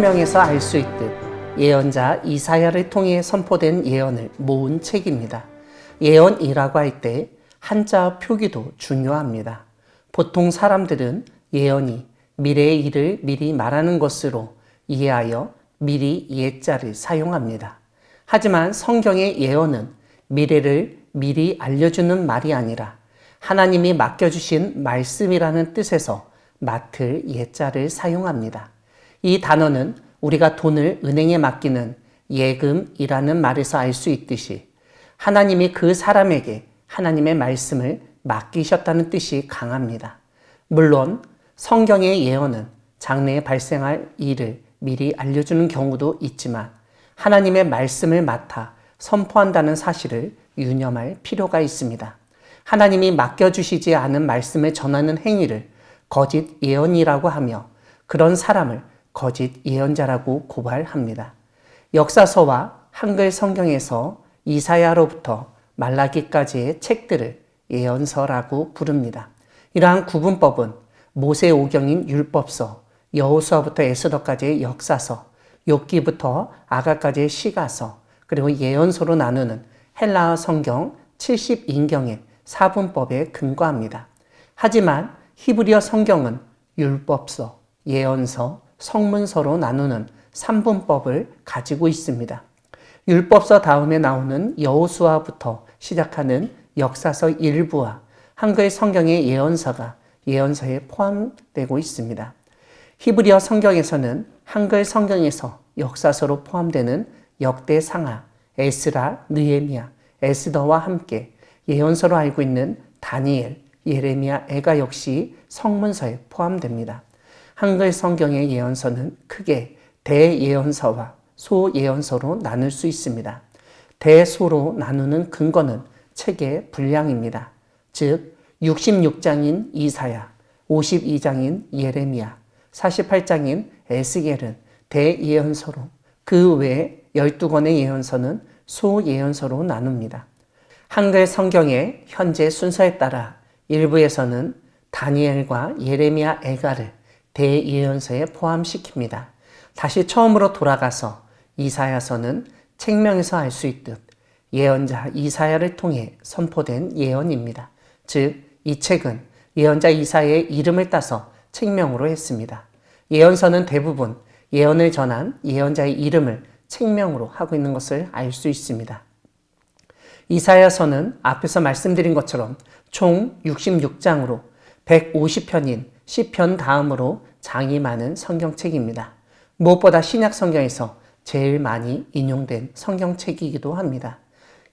책명에서 알 수 있듯 예언자 이사야를 통해 선포된 예언을 모은 책입니다. 예언이라고 할 때 한자 표기도 중요합니다. 보통 사람들은 예언이 미래의 일을 미리 말하는 것으로 이해하여 미리 예자를 사용합니다. 하지만 성경의 예언은 미래를 미리 알려주는 말이 아니라 하나님이 맡겨주신 말씀이라는 뜻에서 맡을 예자를 사용합니다. 이 단어는 우리가 돈을 은행에 맡기는 예금이라는 말에서 알 수 있듯이 하나님이 그 사람에게 하나님의 말씀을 맡기셨다는 뜻이 강합니다. 물론 성경의 예언은 장래에 발생할 일을 미리 알려주는 경우도 있지만 하나님의 말씀을 맡아 선포한다는 사실을 유념할 필요가 있습니다. 하나님이 맡겨주시지 않은 말씀을 전하는 행위를 거짓 예언이라고 하며 그런 사람을 거짓 예언자라고 고발합니다. 역사서와 한글 성경에서 이사야로부터 말라기까지의 책들을 예언서라고 부릅니다. 이러한 구분법은 모세오경인 율법서, 여호수아부터 에스더까지의 역사서, 욥기부터 아가까지의 시가서, 그리고 예언서로 나누는 헬라어 성경 70인경의 사분법에 근거합니다. 하지만 히브리어 성경은 율법서, 예언서, 성문서로 나누는 3분법을 가지고 있습니다. 율법서 다음에 나오는 여호수아부터 시작하는 역사서 일부와 한글 성경의 예언서가 예언서에 포함되고 있습니다. 히브리어 성경에서는 한글 성경에서 역사서로 포함되는 역대상하, 에스라, 느헤미야, 에스더와 함께 예언서로 알고 있는 다니엘, 예레미야, 애가 역시 성문서에 포함됩니다. 한글 성경의 예언서는 크게 대예언서와 소예언서로 나눌 수 있습니다. 대소로 나누는 근거는 책의 분량입니다. 즉 66장인 이사야, 52장인 예레미야, 48장인 에스겔은 대예언서로 그 외 12권의 예언서는 소예언서로 나눕니다. 한글 성경의 현재 순서에 따라 일부에서는 다니엘과 예레미야, 애가를 대예언서에 포함시킵니다. 다시 처음으로 돌아가서 이사야서는 책명에서 알 수 있듯 예언자 이사야를 통해 선포된 예언입니다. 즉, 이 책은 예언자 이사야의 이름을 따서 책명으로 했습니다. 예언서는 대부분 예언을 전한 예언자의 이름을 책명으로 하고 있는 것을 알 수 있습니다. 이사야서는 앞에서 말씀드린 것처럼 총 66장으로 150편인 시편 다음으로 장이 많은 성경책입니다. 무엇보다 신약 성경에서 제일 많이 인용된 성경책이기도 합니다.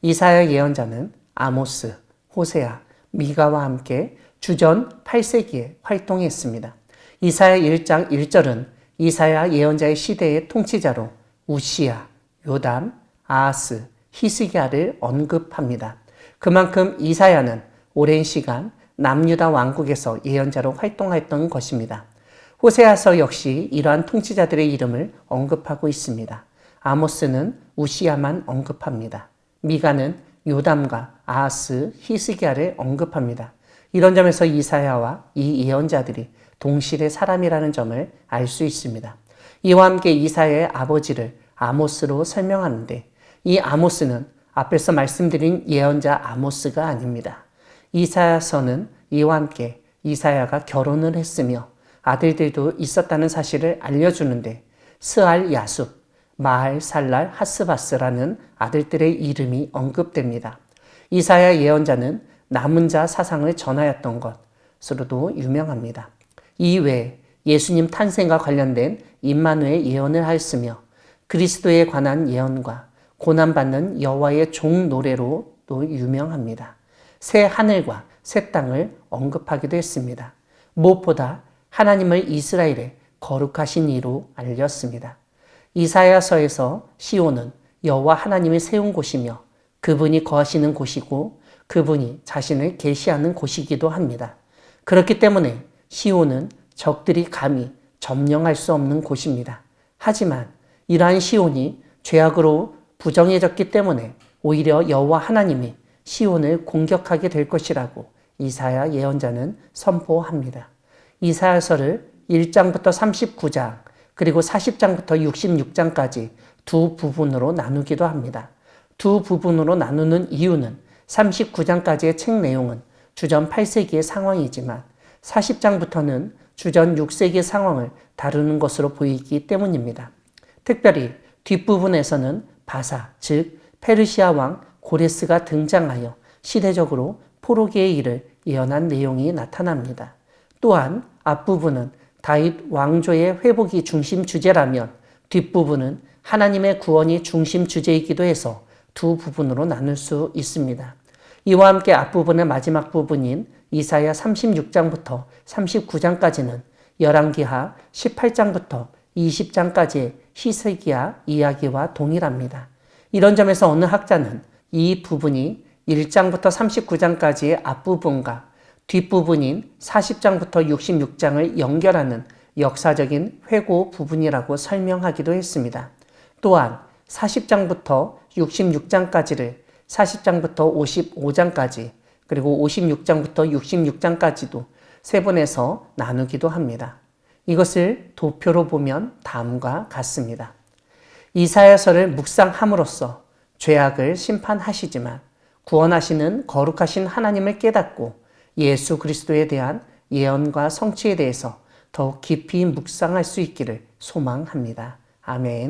이사야 예언자는 아모스, 호세아, 미가와 함께 주전 8세기에 활동했습니다. 이사야 1장 1절은 이사야 예언자의 시대의 통치자로 우시야, 요담, 아하스, 히스기야를 언급합니다. 그만큼 이사야는 오랜 시간 남유다 왕국에서 예언자로 활동했던 것입니다. 호세아서 역시 이러한 통치자들의 이름을 언급하고 있습니다. 아모스는 우시야만 언급합니다. 미가는 요담과 아하스, 히스기야를 언급합니다. 이런 점에서 이사야와 이 예언자들이 동실의 사람이라는 점을 알 수 있습니다. 이와 함께 이사야의 아버지를 아모스로 설명하는데 이 아모스는 앞에서 말씀드린 예언자 아모스가 아닙니다. 이사야서는 이와 함께 이사야가 결혼을 했으며 아들들도 있었다는 사실을 알려주는데 스알 야숲, 마할 살랄 하스바스라는 아들들의 이름이 언급됩니다. 이사야 예언자는 남은 자 사상을 전하였던 것으로도 유명합니다. 이외에 예수님 탄생과 관련된 임마누엘 예언을 하였으며 그리스도에 관한 예언과 고난받는 여호와의 종 노래로도 유명합니다. 새 하늘과 새 땅을 언급하기도 했습니다. 무엇보다 하나님을 이스라엘의 거룩하신 이로 알렸습니다. 이사야서에서 시온은 여호와 하나님이 세운 곳이며 그분이 거하시는 곳이고 그분이 자신을 계시하는 곳이기도 합니다. 그렇기 때문에 시온은 적들이 감히 점령할 수 없는 곳입니다. 하지만 이러한 시온이 죄악으로 부정해졌기 때문에 오히려 여호와 하나님이 시온을 공격하게 될 것이라고 이사야 예언자는 선포합니다. 이사야서를 1장부터 39장 그리고 40장부터 66장까지 두 부분으로 나누기도 합니다. 두 부분으로 나누는 이유는 39장까지의 책 내용은 주전 8세기의 상황이지만 40장부터는 주전 6세기의 상황을 다루는 것으로 보이기 때문입니다. 특별히 뒷부분에서는 바사, 즉 페르시아 왕 고레스가 등장하여 시대적으로 포로기의 일을 예언한 내용이 나타납니다. 또한 앞부분은 다윗 왕조의 회복이 중심 주제라면 뒷부분은 하나님의 구원이 중심 주제이기도 해서 두 부분으로 나눌 수 있습니다. 이와 함께 앞부분의 마지막 부분인 이사야 36장부터 39장까지는 열왕기하 18장부터 20장까지의 히스기야 이야기와 동일합니다. 이런 점에서 어느 학자는 이 부분이 1장부터 39장까지의 앞부분과 뒷부분인 40장부터 66장을 연결하는 역사적인 회고 부분이라고 설명하기도 했습니다. 또한 40장부터 66장까지를 40장부터 55장까지 그리고 56장부터 66장까지도 세분해서 나누기도 합니다. 이것을 도표로 보면 다음과 같습니다. 이사야서를 묵상함으로써 죄악을 심판하시지만 구원하시는 거룩하신 하나님을 깨닫고 예수 그리스도에 대한 예언과 성취에 대해서 더욱 깊이 묵상할 수 있기를 소망합니다. 아멘.